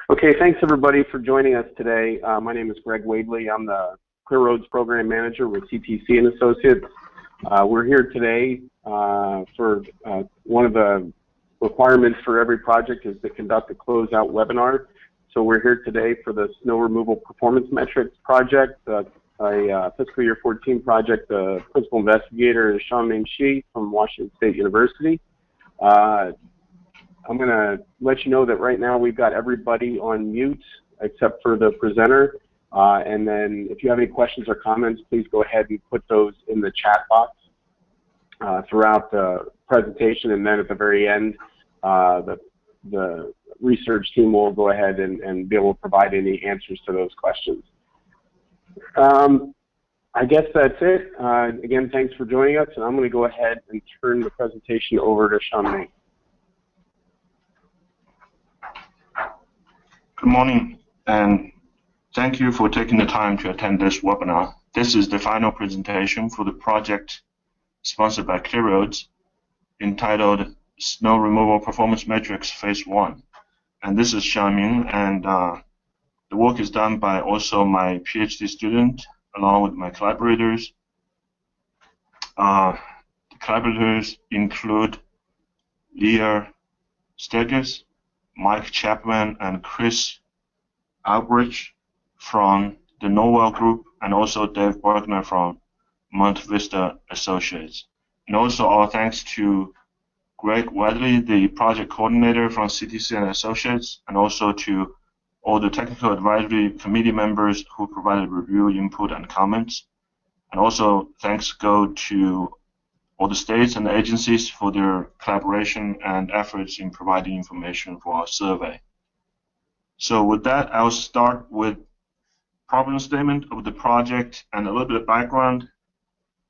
Okay, thanks everybody for joining us today. My name is Greg Wadley. I'm the Clear Roads Program Manager with CTC and Associates. We're here today for one of the requirements for every project is to conduct a closeout webinar. So we're here today for the Snow Removal Performance Metrics Project, a fiscal year 14 project. The principal investigator is Xiangming Shi from Washington State University. I'm going to let you know that right now we've got everybody on mute except for the presenter. And then if you have any questions or comments, please go ahead and put those in the chat box throughout the presentation. And then at the very end, the research team will go ahead and be able to provide any answers to those questions. I guess that's it. Again, thanks for joining us. And I'm going to go ahead and turn the presentation over to Xiangming. Good morning, and thank you for taking the time to attend this webinar. This is the final presentation for the project sponsored by Clear Roads, entitled Snow Removal Performance Metrics Phase 1. And this is Xiangming, and the work is done by also my PhD student, along with my collaborators. The collaborators include Leah Steges, Mike Chapman, and Chris Albrecht from the Norwell Group, and also Dave Bergner from Mount Vista Associates. And also our thanks to Greg Wadley, the project coordinator from CTC and Associates, and also to all the technical advisory committee members who provided review, input, and comments. And also thanks go to all the states and agencies for their collaboration and efforts in providing information for our survey. So with that, I'll start with problem statement of the project and a little bit of background,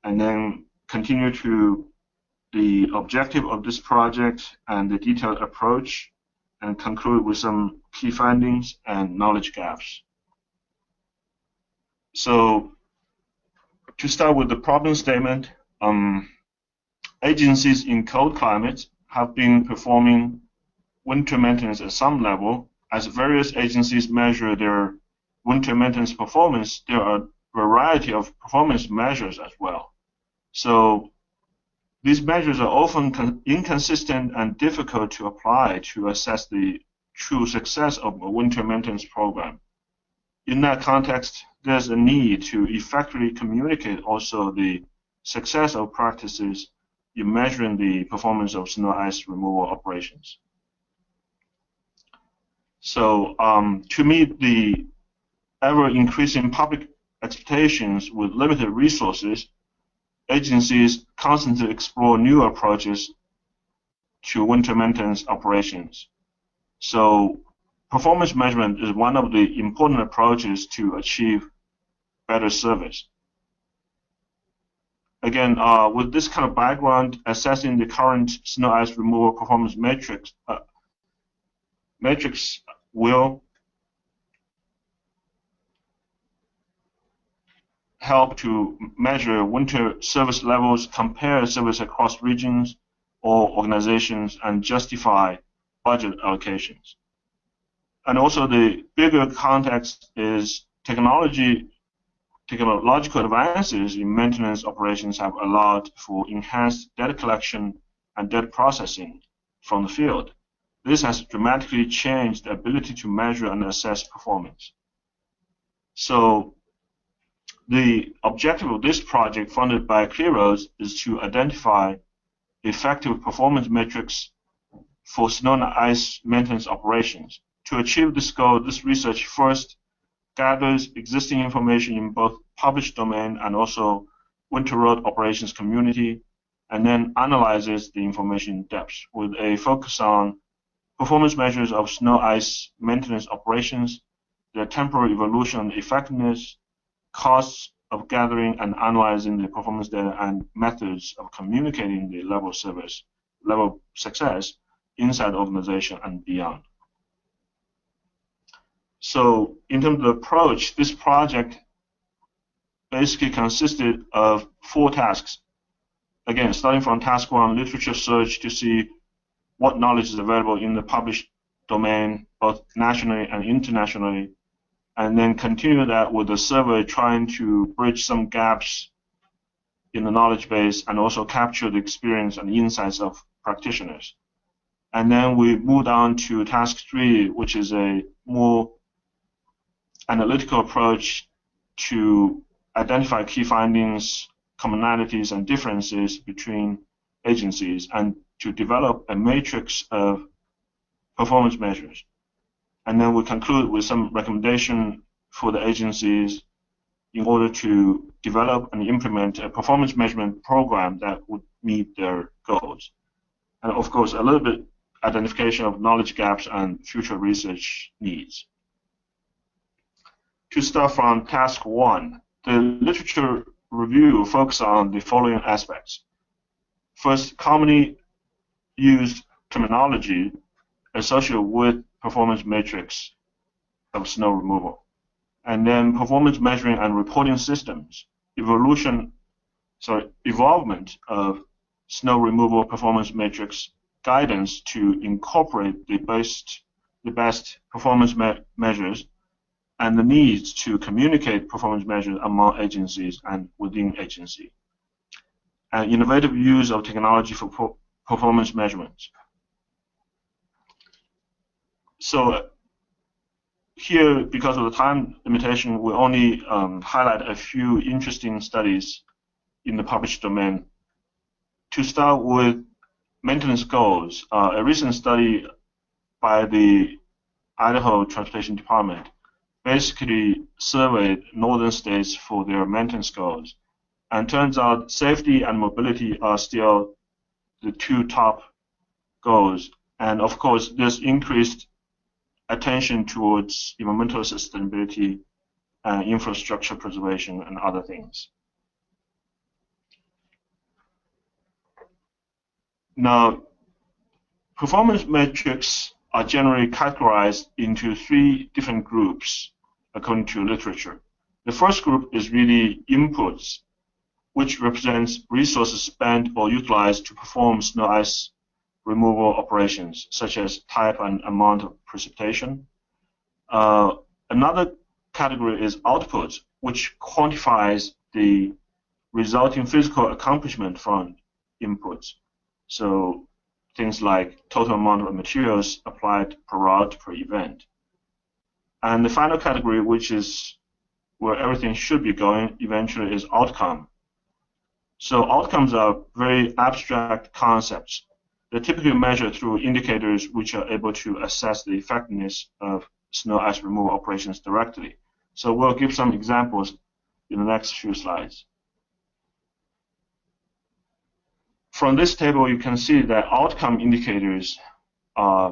and then continue to the objective of this project and the detailed approach, and conclude with some key findings and knowledge gaps. So to start with the problem statement, agencies in cold climates have been performing winter maintenance at some level. As various agencies measure their winter maintenance performance, there are a variety of performance measures as well. So these measures are often inconsistent and difficult to apply to assess the true success of a winter maintenance program. In that context, there's a need to effectively communicate also the success of practices in measuring the performance of snow ice removal operations. So to meet the ever-increasing public expectations with limited resources, agencies constantly explore new approaches to winter maintenance operations. So performance measurement is one of the important approaches to achieve better service. Again, with this kind of background, assessing the current snow ice removal performance metrics will help to measure winter service levels, compare service across regions or organizations, and justify budget allocations. And also the bigger context is technological advances in maintenance operations have allowed for enhanced data collection and data processing from the field. This has dramatically changed the ability to measure and assess performance. So the objective of this project, funded by Clear Roads, is to identify effective performance metrics for snow and ice maintenance operations. To achieve this goal, this research first gathers existing information in both published domain and also winter road operations community, and then analyzes the information in depth with a focus on performance measures of snow ice maintenance operations, their temporal evolution and effectiveness, costs of gathering and analyzing the performance data, and methods of communicating the level of success inside the organization and beyond. So in terms of the approach, this project basically consisted of 4 tasks. Again, starting from task 1, literature search to see what knowledge is available in the published domain, both nationally and internationally, and then continue that with the survey trying to bridge some gaps in the knowledge base and also capture the experience and insights of practitioners. And then we moved on to task 3, which is a more analytical approach to identify key findings, commonalities, and differences between agencies, and to develop a matrix of performance measures. And then we conclude with some recommendation for the agencies in order to develop and implement a performance measurement program that would meet their goals. And of course, a little bit identification of knowledge gaps and future research needs. To start from task 1, the literature review focuses on the following aspects. First, commonly used terminology associated with performance matrix of snow removal. And then performance measuring and reporting systems, evolvement of snow removal performance matrix guidance to incorporate the best performance measures, and the needs to communicate performance measures among agencies and within agency. And innovative use of technology for performance measurements. So here, because of the time limitation, we only highlight a few interesting studies in the published domain. To start with maintenance goals, a recent study by the Idaho Transportation Department basically surveyed northern states for their maintenance goals. And turns out safety and mobility are still the 2 top goals. And of course, there's increased attention towards environmental sustainability, infrastructure preservation, and other things. Now, performance metrics are generally categorized into 3 different groups according to literature. The first group is really inputs, which represents resources spent or utilized to perform snow ice removal operations, such as type and amount of precipitation. Another category is output, which quantifies the resulting physical accomplishment from inputs. So things like total amount of materials applied per route per event. And the final category, which is where everything should be going eventually, is outcome. So outcomes are very abstract concepts. They're typically measured through indicators which are able to assess the effectiveness of snow ice removal operations directly. So we'll give some examples in the next few slides. From this table, you can see that outcome indicators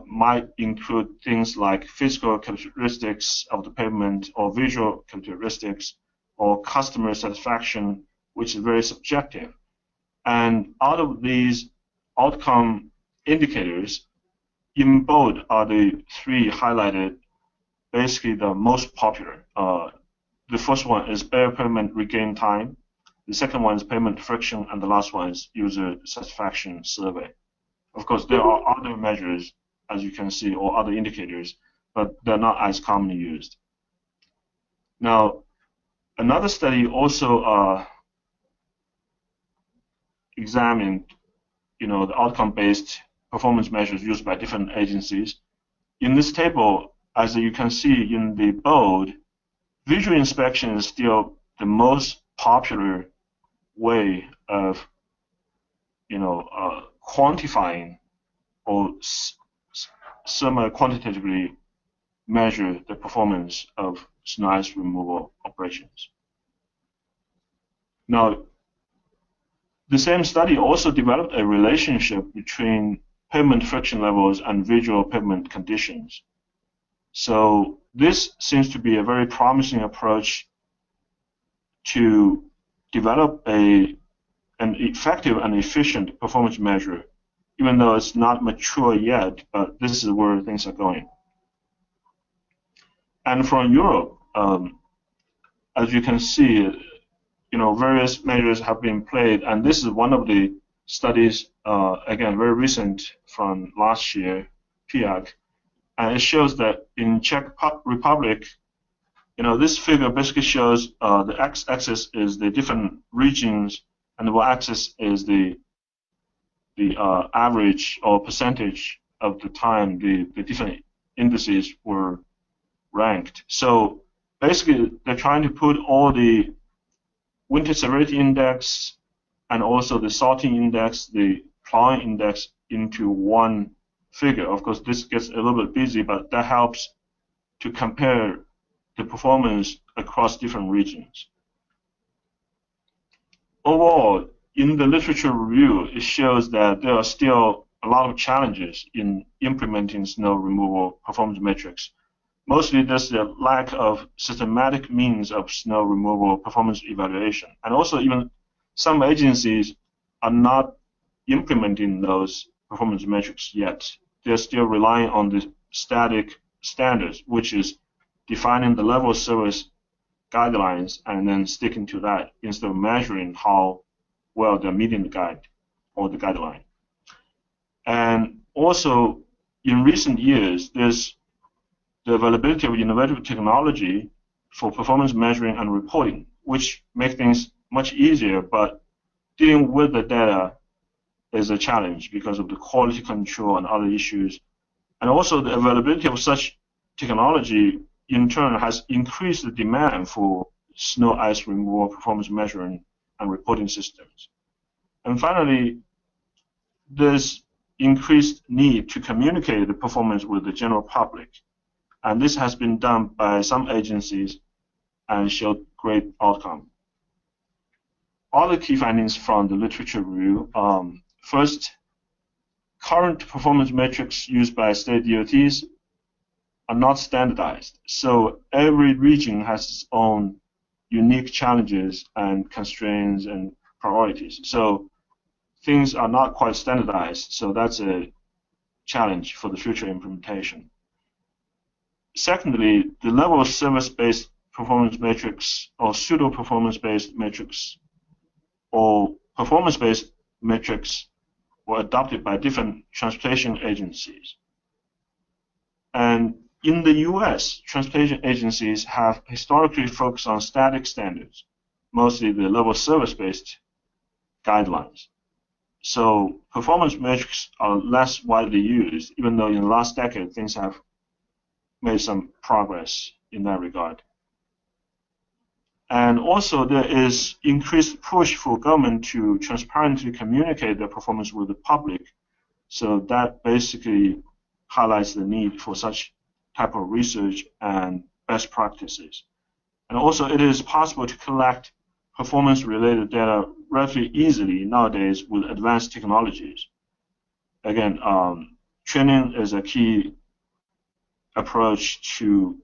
might include things like physical characteristics of the pavement, or visual characteristics, or customer satisfaction, which is very subjective. And out of these outcome indicators, in bold are the 3 highlighted, basically the most popular. The first one is bare pavement regain time. The second one is pavement friction, and the last one is user satisfaction survey. Of course, there are other measures, as you can see, or other indicators, but they're not as commonly used. Now, another study also examined, the outcome-based performance measures used by different agencies. In this table, as you can see in the bold, visual inspection is still the most popular way of, quantifying or semi-quantitatively measure the performance of snow ice removal operations. Now, the same study also developed a relationship between pavement friction levels and visual pavement conditions. So this seems to be a very promising approach to develop an effective and efficient performance measure, even though it's not mature yet, but this is where things are going. And from Europe, as you can see, various measures have been played, and this is one of the studies, again, very recent from last year, PIAC, And it shows that in Czech Republic, this figure basically shows the x-axis is the different regions, and the y-axis is the average or percentage of the time the different indices were ranked. So basically, they're trying to put all the winter severity index and also the sorting index, the plowing index into one figure. Of course, this gets a little bit busy, but that helps to compare the performance across different regions. Overall, in the literature review, it shows that there are still a lot of challenges in implementing snow removal performance metrics. Mostly, there's the lack of systematic means of snow removal performance evaluation. And also, even some agencies are not implementing those performance metrics yet. They're still relying on the static standards, which is defining the level of service guidelines and then sticking to that instead of measuring how well they're meeting the guide or the guideline. And also, in recent years, there's the availability of innovative technology for performance measuring and reporting, which make things much easier, but dealing with the data is a challenge because of the quality control and other issues. And also the availability of such technology in turn has increased the demand for snow ice removal performance measuring and reporting systems. And finally, there's increased need to communicate the performance with the general public. And this has been done by some agencies and showed great outcome. Other key findings from the literature review. First, current performance metrics used by state DOTs are not standardized. So every region has its own unique challenges and constraints and priorities. So things are not quite standardized. So that's a challenge for the future implementation. Secondly, the level of service-based performance metrics or pseudo-performance-based metrics or performance-based metrics were adopted by different transportation agencies. And in the US, transportation agencies have historically focused on static standards, mostly the level of service-based guidelines. So performance metrics are less widely used, even though in the last decade things have made some progress in that regard. And also there is increased push for government to transparently communicate their performance with the public. So that basically highlights the need for such type of research and best practices. And also it is possible to collect performance-related data relatively easily nowadays with advanced technologies. Again, training is a key approach to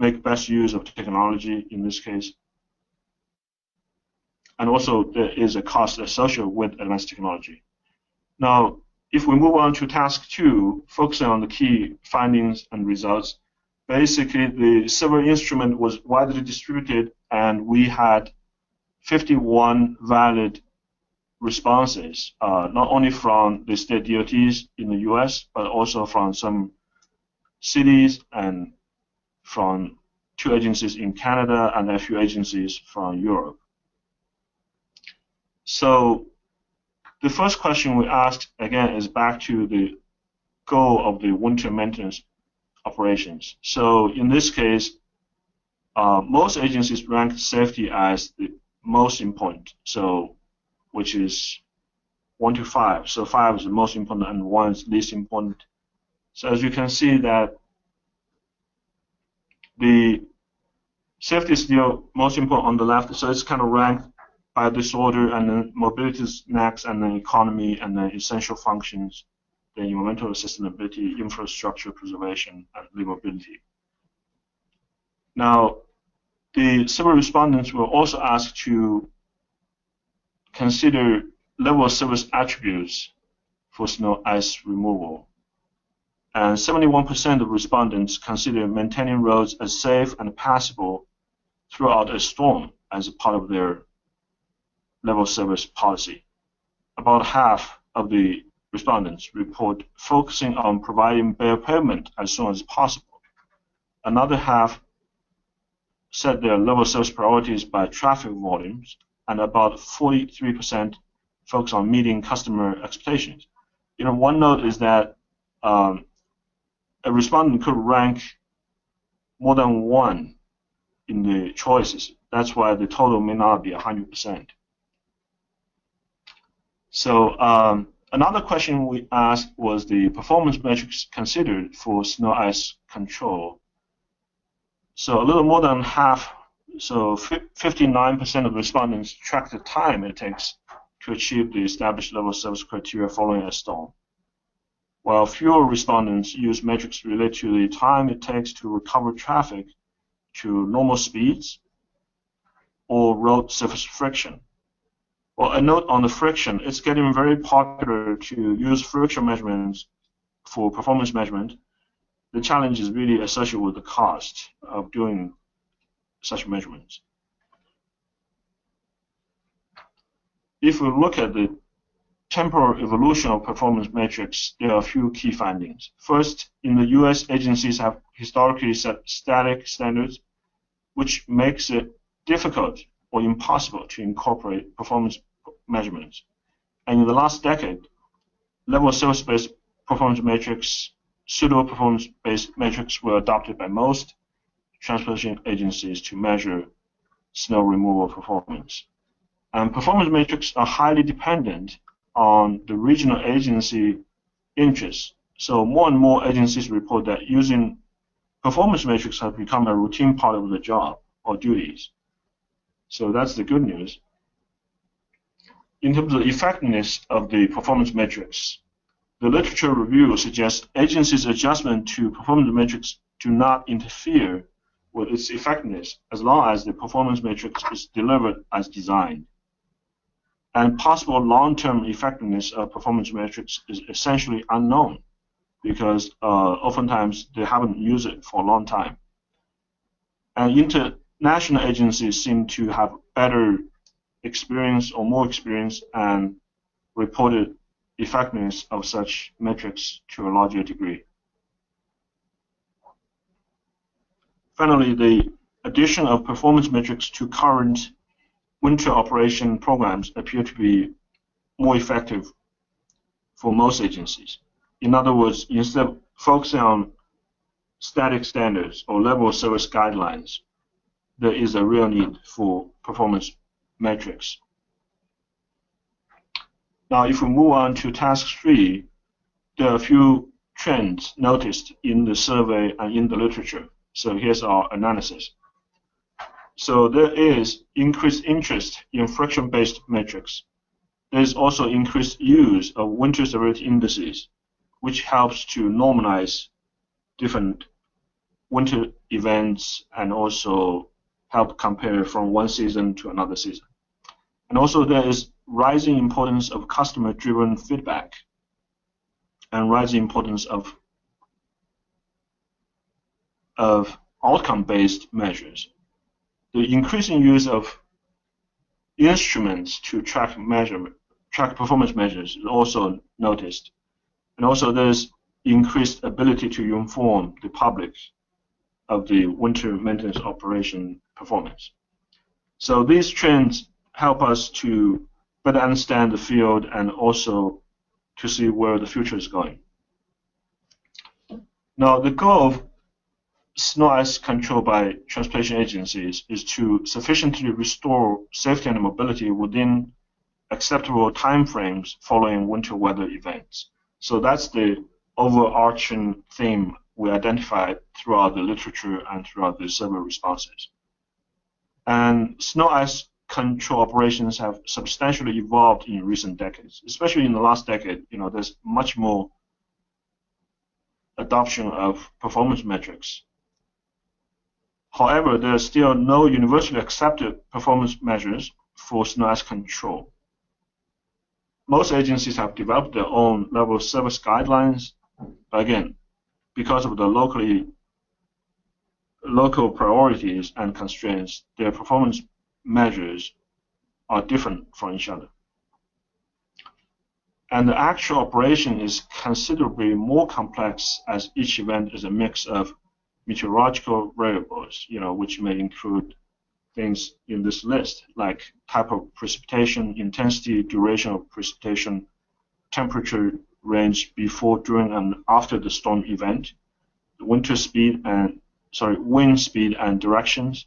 make best use of technology in this case. And also there is a cost associated with advanced technology. Now, if we move on to task 2, focusing on the key findings and results, basically the survey instrument was widely distributed and we had 51 valid responses, not only from the state DOTs in the US, but also from some cities and from 2 agencies in Canada and a few agencies from Europe. So the first question we asked, again, is back to the goal of the winter maintenance operations. So in this case, most agencies rank safety as the most important, so which is 1 to 5. So 5 is the most important and 1 is least important. So as you can see that the safety is still most important on the left, so it's kind of ranked by this order, and then mobility is next, and then economy, and then essential functions, then environmental sustainability, infrastructure preservation, and livability. Now, the survey respondents were also asked to consider level of service attributes for snow ice removal. And 71% of respondents consider maintaining roads as safe and passable throughout a storm as a part of their level of service policy. About half of the respondents report focusing on providing bare pavement as soon as possible. Another half set their level of service priorities by traffic volumes, and about 43% focus on meeting customer expectations. One note is that a respondent could rank more than one in the choices. That's why the total may not be 100%. So another question we asked was the performance metrics considered for snow ice control. So a little more than half, so 59% of respondents track the time it takes to achieve the established level of service criteria following a storm, while fewer respondents use metrics related to the time it takes to recover traffic to normal speeds or road surface friction. Well, a note on the friction, it's getting very popular to use friction measurements for performance measurement. The challenge is really associated with the cost of doing such measurements. If we look at the temporal evolution of performance metrics, there are a few key findings. First, in the US, agencies have historically set static standards, which makes it difficult or impossible to incorporate performance measurements. And in the last decade, level of service-based performance metrics, suitable performance-based metrics were adopted by most transportation agencies to measure snow removal performance. And performance metrics are highly dependent on the regional agency interests. So more and more agencies report that using performance metrics has become a routine part of the job or duties. So that's the good news. In terms of the effectiveness of the performance metrics, the literature review suggests agencies' adjustment to performance metrics do not interfere with its effectiveness as long as the performance matrix is delivered as designed. And possible long-term effectiveness of performance metrics is essentially unknown because oftentimes they haven't used it for a long time. And international agencies seem to have better experience or more experience and reported effectiveness of such metrics to a larger degree. Finally, the addition of performance metrics to current winter operation programs appear to be more effective for most agencies. In other words, instead of focusing on static standards or level of service guidelines, there is a real need for performance metrics. Now, if we move on to task 3, there are a few trends noticed in the survey and in the literature. So here's our analysis. So there is increased interest in friction-based metrics. There is also increased use of winter severity indices, which helps to normalize different winter events and also help compare from one season to another season. And also there is rising importance of customer-driven feedback and rising importance of outcome-based measures. The increasing use of instruments to track performance measures is also noticed. And also there's increased ability to inform the public of the winter maintenance operation performance. So these trends help us to better understand the field and also to see where the future is going. Now, the goal of snow ice control by transportation agencies is to sufficiently restore safety and mobility within acceptable timeframes following winter weather events. So that's the overarching theme we identified throughout the literature and throughout the survey responses. And snow ice control operations have substantially evolved in recent decades, especially in the last decade. There's much more adoption of performance metrics. However, there are still no universally accepted performance measures for snow ice control. Most agencies have developed their own level of service guidelines. Again, because of the local priorities and constraints, their performance measures are different from each other. And the actual operation is considerably more complex, as each event is a mix of meteorological variables, which may include things in this list, like type of precipitation, intensity, duration of precipitation, temperature range before, during, and after the storm event, wind speed and directions,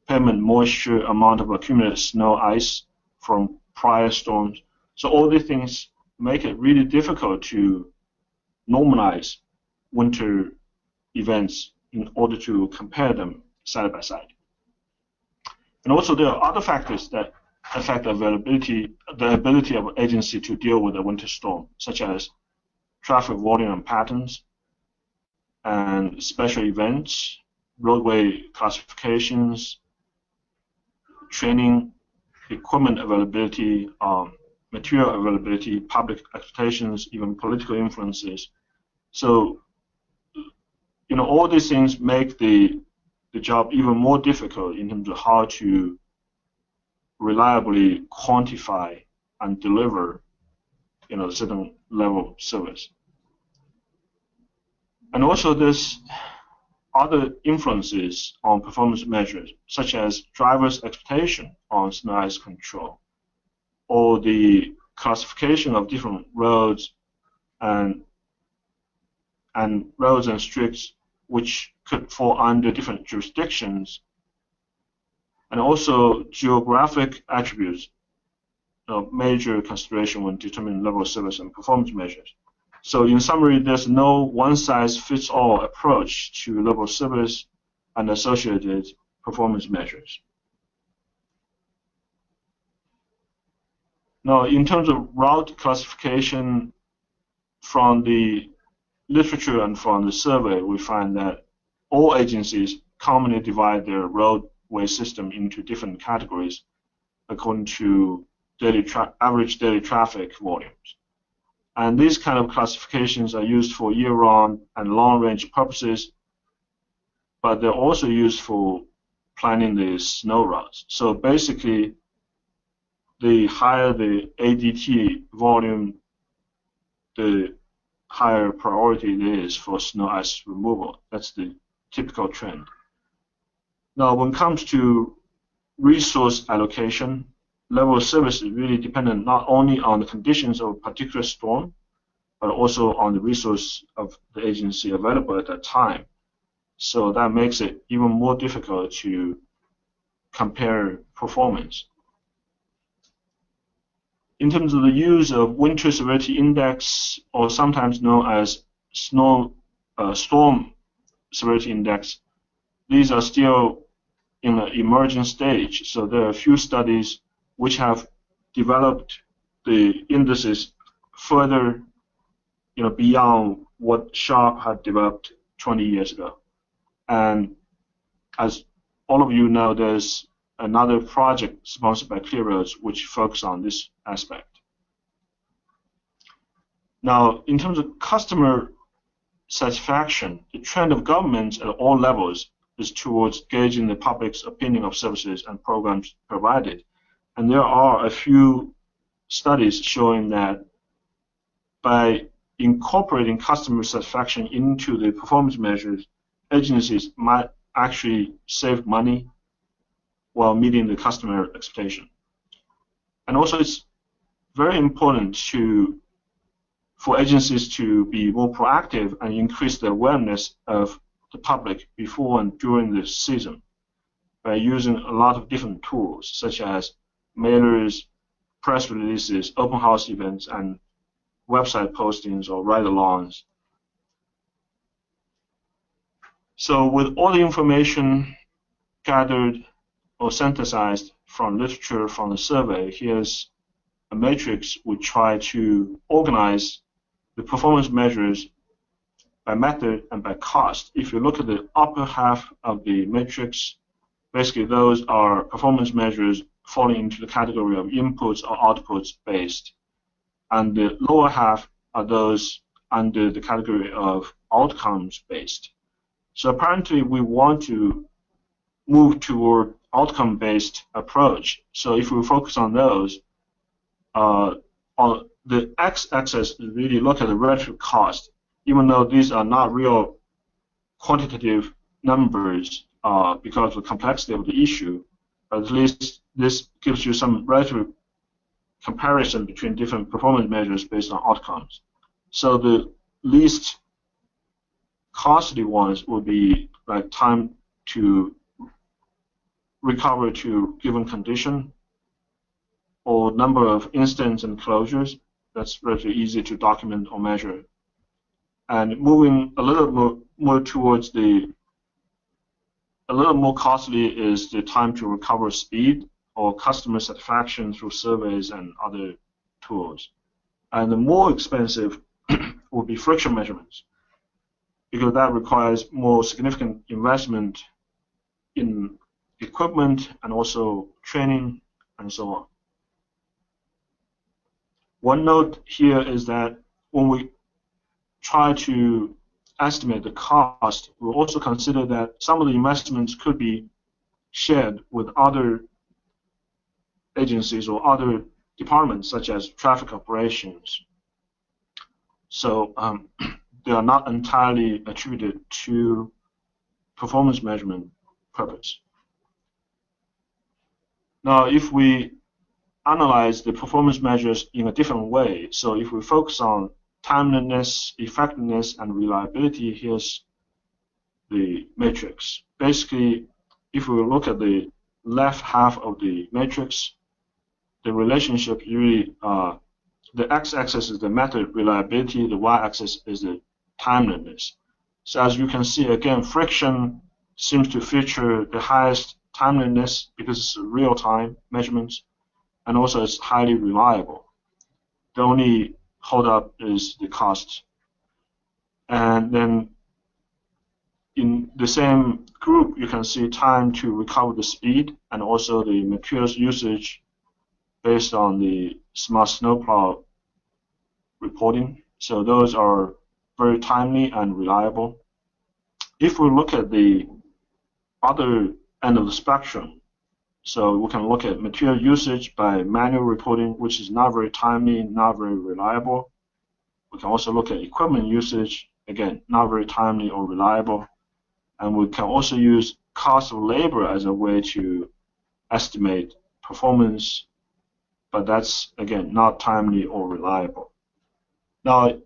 pavement moisture, amount of accumulated snow, ice from prior storms. So all these things make it really difficult to normalize winter events in order to compare them side by side. And also there are other factors that affect the ability of an agency to deal with a winter storm, such as traffic volume and patterns, and special events, roadway classifications, training, equipment availability, material availability, public expectations, even political influences. So, all these things make the job even more difficult in terms of how to reliably quantify and deliver, a certain level of service. And also there's other influences on performance measures, such as drivers' expectation on snow ice control, or the classification of different roads and roads and streets which could fall under different jurisdictions, and also geographic attributes, major consideration when determining level of service and performance measures. So in summary, there's no one-size-fits-all approach to level of service and associated performance measures. Now, in terms of route classification, from the literature and from the survey, we find that all agencies commonly divide their roadway system into different categories according to average daily traffic volumes. And these kind of classifications are used for year-round and long-range purposes, but they're also used for planning the snow routes. So basically, the higher the ADT volume, the higher priority it is for snow ice removal. That's the typical trend. Now, when it comes to resource allocation, level of service is really dependent not only on the conditions of a particular storm, but also on the resource of the agency available at that time. So that makes it even more difficult to compare performance. In terms of the use of Winter Severity Index, or sometimes known as Storm Severity Index, these are still in an emerging stage. So there are a few studies which have developed the indices further, beyond what SHARP had developed 20 years ago. And as all of you know, there's another project sponsored by ClearRoads which focuses on this aspect. Now, in terms of customer satisfaction, the trend of governments at all levels is towards gauging the public's opinion of services and programs provided. And there are a few studies showing that by incorporating customer satisfaction into the performance measures, agencies might actually save money while meeting the customer expectation. And also, it's very important for agencies to be more proactive and increase the awareness of the public before and during the season by using a lot of different tools, such as mailers, press releases, open house events, and website postings or ride-alongs. So with all the information gathered or synthesized from literature, from the survey, here's a matrix we try to organize the performance measures by method and by cost. If you look at the upper half of the matrix, basically those are performance measures falling into the category of inputs or outputs based. And the lower half are those under the category of outcomes based. So apparently we want to move toward outcome-based approach. So if we focus on those, the x-axis really look at the relative cost, even though these are not real quantitative numbers because of the complexity of the issue. At least this gives you some relative comparison between different performance measures based on outcomes. So the least costly ones would be like time to recover to given condition, or number of incidents and closures. That's relatively easy to document or measure. And moving a little more towards a little more costly is the time to recover speed or customer satisfaction through surveys and other tools. And the more expensive would be friction measurements, because that requires more significant investment in equipment and also training and so on. One note here is that when we try to estimate the cost, we'll also consider that some of the investments could be shared with other agencies or other departments, such as traffic operations. So they are not entirely attributed to performance measurement purpose. Now, if we analyze the performance measures in a different way, so if we focus on timeliness, effectiveness, and reliability, here's the matrix. Basically, if we look at the left half of the matrix, the relationship really, the x-axis is the method reliability, the y-axis is the timeliness. So as you can see, again, friction seems to feature the highest timeliness because it's real-time measurements, and also it's highly reliable. The only hold-up is the cost. And then in the same group, you can see time to recover the speed and also the materials usage based on the smart snowplow reporting. So those are very timely and reliable. If we look at the other end of the spectrum, so we can look at material usage by manual reporting, which is not very timely, not very reliable. We can also look at equipment usage, again, not very timely or reliable. And we can also use cost of labor as a way to estimate performance, but that's, again, not timely or reliable. Now,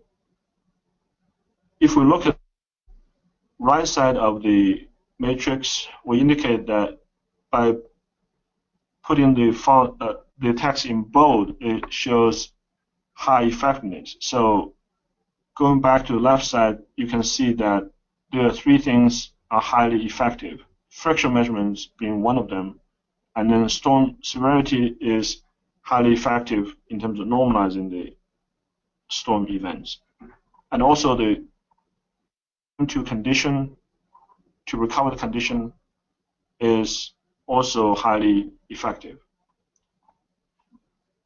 if we look at the right side of the matrix, we indicate that by putting the text in bold, it shows high effectiveness. So going back to the left side, you can see that there are three things are highly effective. Friction measurements being one of them, and then storm severity is highly effective in terms of normalizing the storm events. And also the condition to recover the condition is also highly effective.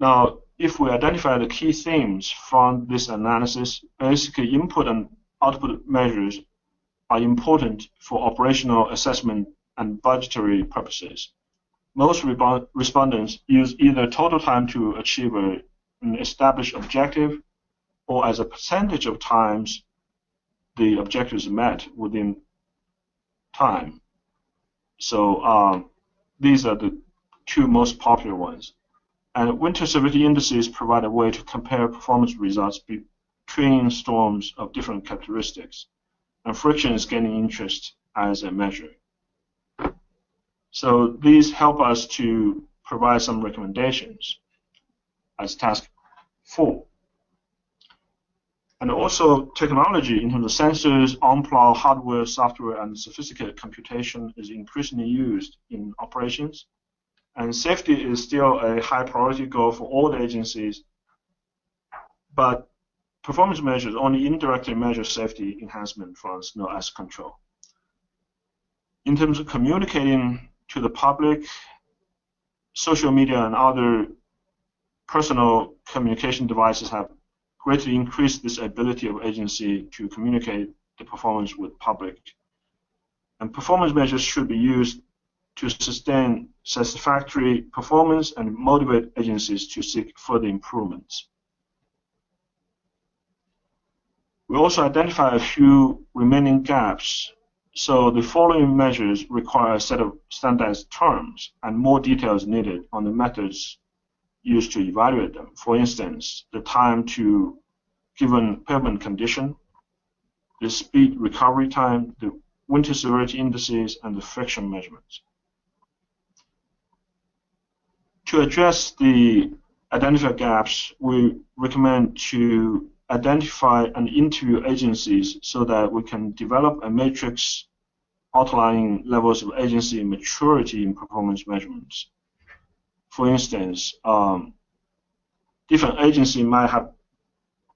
Now, if we identify the key themes from this analysis, basically input and output measures are important for operational assessment and budgetary purposes. Most respondents use either total time to achieve an established objective, or as a percentage of times the objective is met within time. So these are the two most popular ones. And winter severity indices provide a way to compare performance results between storms of different characteristics. And friction is gaining interest as a measure. So these help us to provide some recommendations as task 4. And also technology in terms of sensors, on-plow hardware, software, and sophisticated computation is increasingly used in operations. And safety is still a high priority goal for all the agencies, but performance measures only indirectly measure safety enhancement from snow ice control. In terms of communicating to the public, social media and other personal communication devices have greatly increased this ability of agency to communicate the performance with public. And performance measures should be used to sustain satisfactory performance and motivate agencies to seek further improvements. We also identify a few remaining gaps. So the following measures require a set of standardized terms, and more details needed on the methods used to evaluate them. For instance, the time to given pavement condition, the speed recovery time, the winter severity indices, and the friction measurements. To address the identified gaps, we recommend to identify and interview agencies so that we can develop a matrix outlining levels of agency maturity in performance measurements. For instance, different agencies might have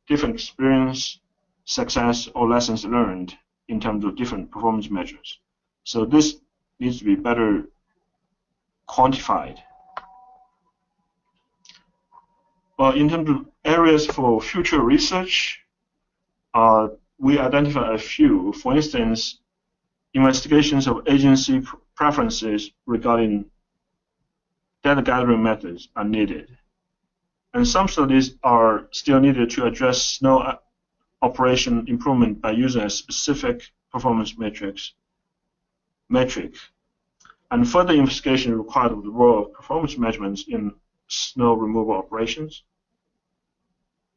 different experience, success, or lessons learned in terms of different performance measures. So this needs to be better quantified. Well, in terms of areas for future research, we identify a few. For instance, investigations of agency preferences regarding data gathering methods are needed. And some studies are still needed to address snow operation improvement by using a specific performance metric. And further investigation is required of the role of performance measurements in snow removal operations,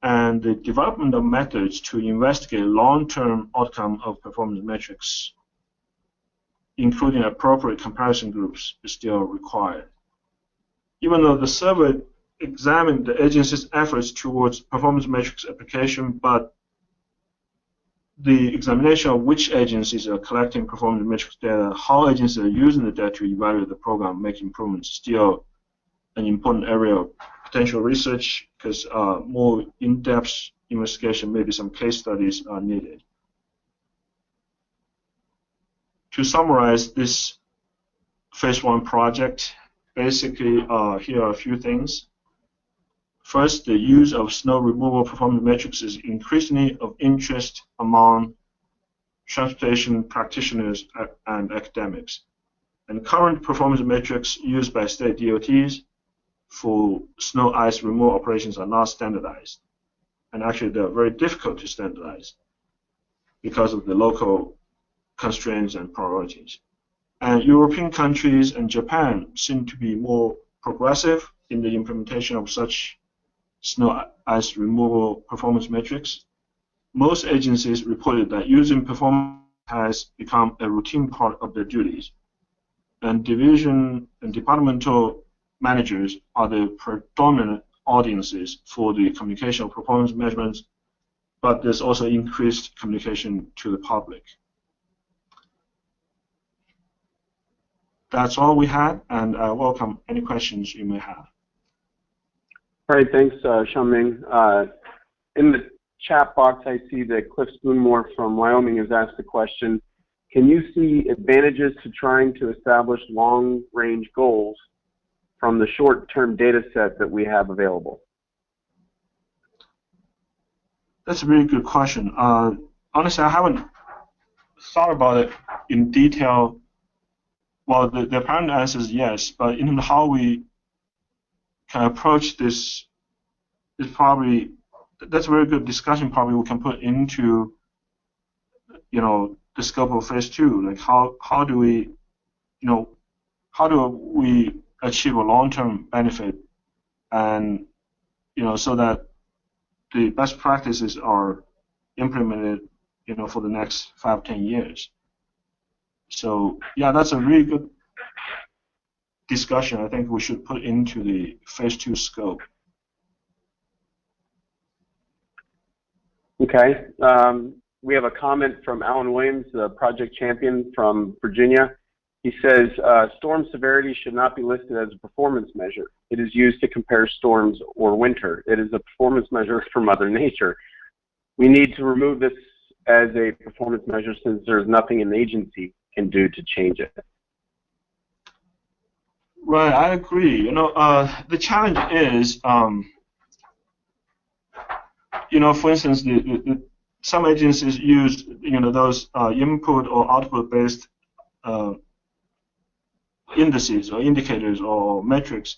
and the development of methods to investigate long-term outcome of performance metrics, including appropriate comparison groups, is still required. Even though the survey examined the agency's efforts towards performance metrics application, but the examination of which agencies are collecting performance metrics data, how agencies are using the data to evaluate the program, make improvements, is still an important area of potential research, because more in-depth investigation, maybe some case studies are needed. To summarize this phase 1 project, basically here are a few things. First, the use of snow removal performance metrics is increasingly of interest among transportation practitioners and academics. And current performance metrics used by state DOTs for snow ice removal operations are not standardized. And actually, they're very difficult to standardize because of the local constraints and priorities. And European countries and Japan seem to be more progressive in the implementation of such snow ice removal performance metrics. Most agencies reported that using performance has become a routine part of their duties. And division and departmental managers are the predominant audiences for the communication of performance measurements, but there's also increased communication to the public. That's all we had, and I welcome any questions you may have. All right, thanks, Xiaoming. In the chat box, I see that Cliff Spoonmore from Wyoming has asked a question. Can you see advantages to trying to establish long-range goals from the short-term data set that we have available? That's a really good question. Honestly, I haven't thought about it in detail. Well, the apparent answer is yes, but in how we can approach this is probably, that's a very good discussion probably we can put into, the scope of phase 2. Like how do we, how do we achieve a long-term benefit, and so that the best practices are implemented, for the next 5-10 years. So yeah, that's a really good discussion. I think we should put into the phase 2 scope. Okay. We have a comment from Alan Williams, the project champion from Virginia. He says, storm severity should not be listed as a performance measure. It is used to compare storms or winter. It is a performance measure for Mother Nature. We need to remove this as a performance measure since there's nothing an agency can do to change it. Right, I agree. The challenge is, for instance, some agencies use, those input or output-based indices or indicators or metrics,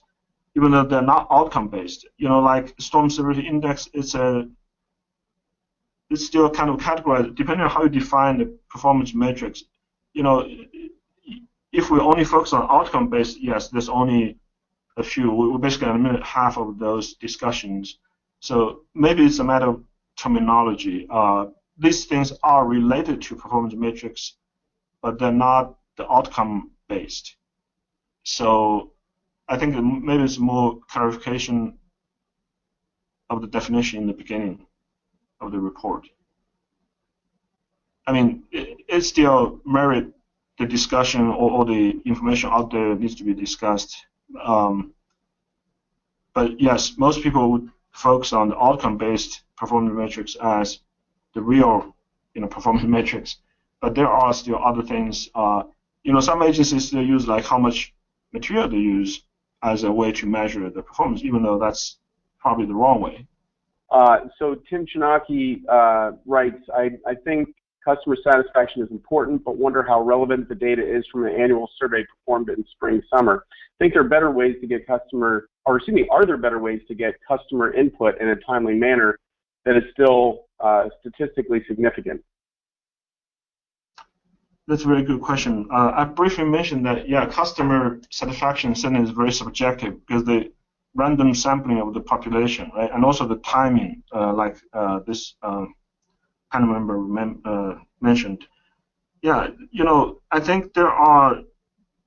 even though they're not outcome-based. Like storm severity index, it's it's still kind of categorized depending on how you define the performance metrics. If we only focus on outcome-based, yes, there's only a few. We're basically eliminate half of those discussions. So maybe it's a matter of terminology. These things are related to performance metrics, but they're not the outcome-based. So I think maybe it's more clarification of the definition in the beginning of the report. I mean, it still merit the discussion or the information out there needs to be discussed. But yes, most people would focus on the outcome-based performance metrics as the real, performance metrics. But there are still other things. Some agencies still use like how much material they use as a way to measure the performance, even though that's probably the wrong way. So Tim Chinaki writes, I think customer satisfaction is important, but wonder how relevant the data is from an annual survey performed in spring, summer. I think there are better ways to get are there better ways to get customer input in a timely manner that is still statistically significant? That's a very good question. I briefly mentioned that, yeah, customer satisfaction certainly is very subjective because the random sampling of the population, right, and also the timing, like this panel member mentioned. Yeah, I think there are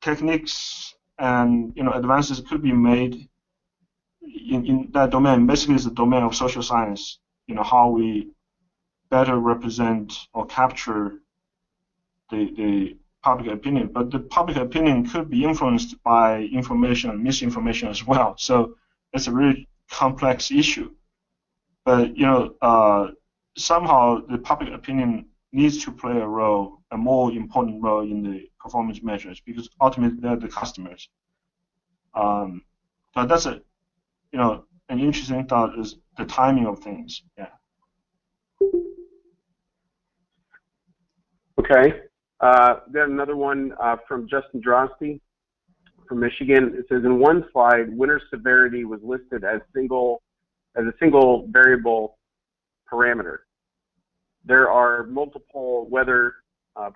techniques and advances could be made in that domain. Basically, it's the domain of social science. How we better represent or capture the public opinion, but the public opinion could be influenced by information and misinformation as well. So it's a really complex issue. But somehow the public opinion needs to play a more important role in the performance measures because ultimately they're the customers. But that's an interesting thought is the timing of things. Yeah. Okay. Then another one from Justin Drosty from Michigan. It says in one slide, winter severity was listed as a single variable parameter. There are multiple weather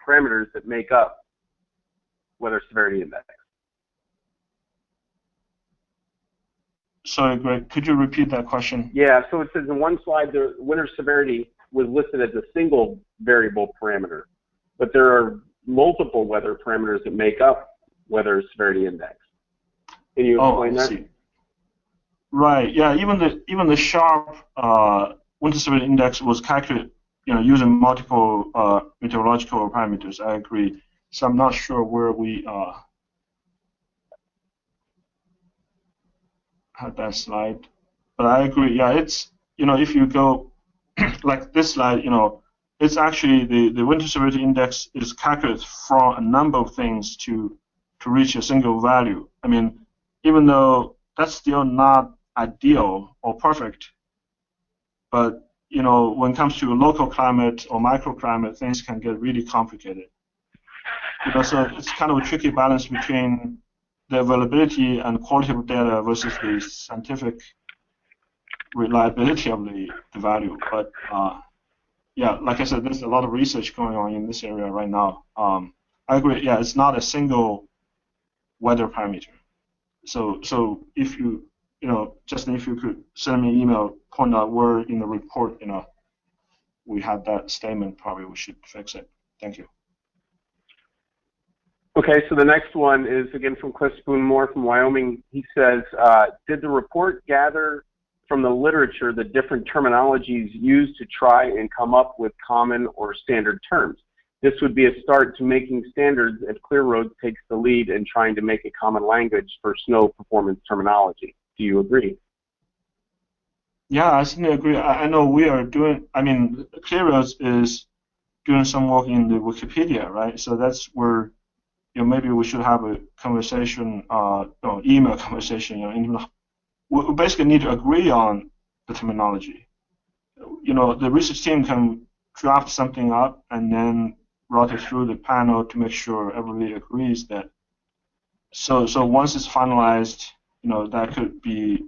parameters that make up weather severity index. Sorry, Greg, could you repeat that question? Yeah, so it says in one slide, the winter severity was listed as a single variable parameter, but there are multiple weather parameters that make up weather severity index. Can you explain that? See. Right. Yeah. Even the SHARP winter severity index was calculated, using multiple meteorological parameters. I agree. So I'm not sure where we had that slide, but I agree. Yeah, it's if you go like this slide, it's actually the winter severity index is calculated from a number of things to reach a single value. I mean, even though that's still not ideal or perfect, but when it comes to local climate or microclimate, things can get really complicated. So it's kind of a tricky balance between the availability and quality of data versus the scientific reliability of the value. But yeah, like I said, there's a lot of research going on in this area right now. I agree. Yeah, it's not a single weather parameter. So if you, Justin, if you could send me an email, point out where in the report, we had that statement, probably we should fix it. Thank you. Okay, so the next one is again from Cliff Spoon-Moore from Wyoming. He says, did the report gather from the literature the different terminologies used to try and come up with common or standard terms? This would be a start to making standards if ClearRoads takes the lead in trying to make a common language for snow performance terminology. Do you agree? Yeah, I certainly agree. I know we are doing, ClearRoads is doing some work in the Wikipedia, right? So that's where maybe we should have a conversation, email conversation. We basically need to agree on the terminology. The research team can draft something up and then route it through the panel to make sure everybody agrees that. So once it's finalized, that could be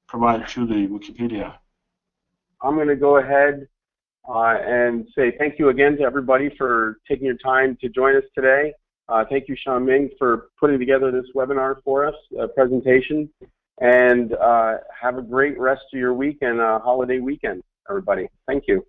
provided to the Wikipedia. I'm going to go ahead and say thank you again to everybody for taking your time to join us today. Thank you, Xiaoming, for putting together this webinar for us, presentation. And have a great rest of your week and holiday weekend, everybody. Thank you.